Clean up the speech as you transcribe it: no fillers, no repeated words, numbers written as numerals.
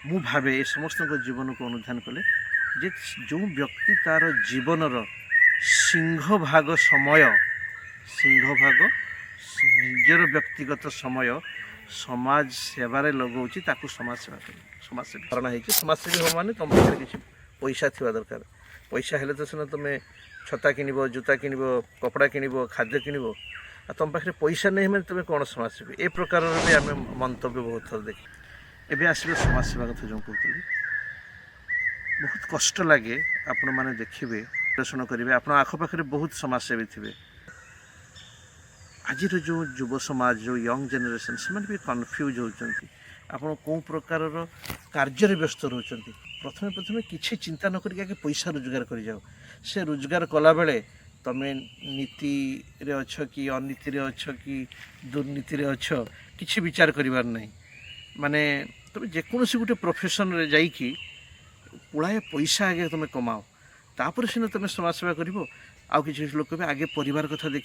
ମୁଁ ଭାବେ ଏ ସମସ୍ତଙ୍କ ଜୀବନକୁ ଅନୁଧ୍ୟାନ କଲେ ଯେ ଯେଉଁ ବ୍ୟକ୍ତି ତାର ଜୀବନର ସିଂହଭାଗ ସମୟ ନିଜର ବ୍ୟକ୍ତିଗତ ସମୟ ସମାଜ ସେବାରେ ଲଗାଉଛି ତାକୁ ସମାଜ ସେବା କରିବ। ସମାଜସେବୀ ଧାରଣା ହେଇଛି ସମାଜସେବୀ ହେବ ମାନେ ତୁମ ପାଖରେ କିଛି ପଇସା ଥିବା ଦରକାର। ପଇସା ହେଲେ ତ ସିନା ତୁମେ ଛତା କିଣିବ, ଜୋତା କିଣିବ, କପଡ଼ା କିଣିବ, ଖାଦ୍ୟ କିଣିବ। ଆଉ ତୁମ ପାଖରେ ପଇସା ନାହିଁ ମାନେ ତୁମେ କ'ଣ ସମାଜସେବୀ? ଏ ପ୍ରକାରର ବି ଆମେ ମନ୍ତବ୍ୟ ବହୁତ ଥର ଦେଖି। ଏବେ ଆସିବ ସମାଜସେବା କଥା ଯେଉଁ କହୁଥିଲି, ବହୁତ କଷ୍ଟ ଲାଗେ। ଆପଣମାନେ ଦେଖିବେ, ବିଶ୍ଳେଷଣ କରିବେ, ଆପଣ ଆଖପାଖରେ ବହୁତ ସମାଜସେବୀ ଥିବେ। ଆଜିର ଯେଉଁ ଯୁବ ସମାଜ, ଯେଉଁ ୟଙ୍ଗ ଜେନେରେସନ୍, ସେମାନେ ବି କନଫ୍ୟୁଜ୍ ହେଉଛନ୍ତି। ଆପଣ କେଉଁ ପ୍ରକାରର କାର୍ଯ୍ୟରେ ବ୍ୟସ୍ତ ରହୁଛନ୍ତି। ପ୍ରଥମେ କିଛି ଚିନ୍ତା ନ କରିକି ଆଗେ ପଇସା ରୋଜଗାର କରିଯାଅ। ସେ ରୋଜଗାର କଲାବେଳେ ତୁମେ ନୀତିରେ ଅଛ କି ଅନୀତିରେ ଅଛ କି ଦୁର୍ନୀତିରେ ଅଛ କିଛି ବିଚାର କରିବାର ନାହିଁ। ମାନେ ତୁମେ ଯେକୌଣସି ଗୋଟେ ପ୍ରଫେସନରେ ଯାଇକି ପୁଳାଏ ପଇସା ଆଗେ ତୁମେ କମାଅ, ତାପରେ ସିନା ତୁମେ ସମାଜସେବା କରିବ। ଆଉ କିଛି ଲୋକ ବି ଆଗେ ପରିବାର କଥା ଦେଖି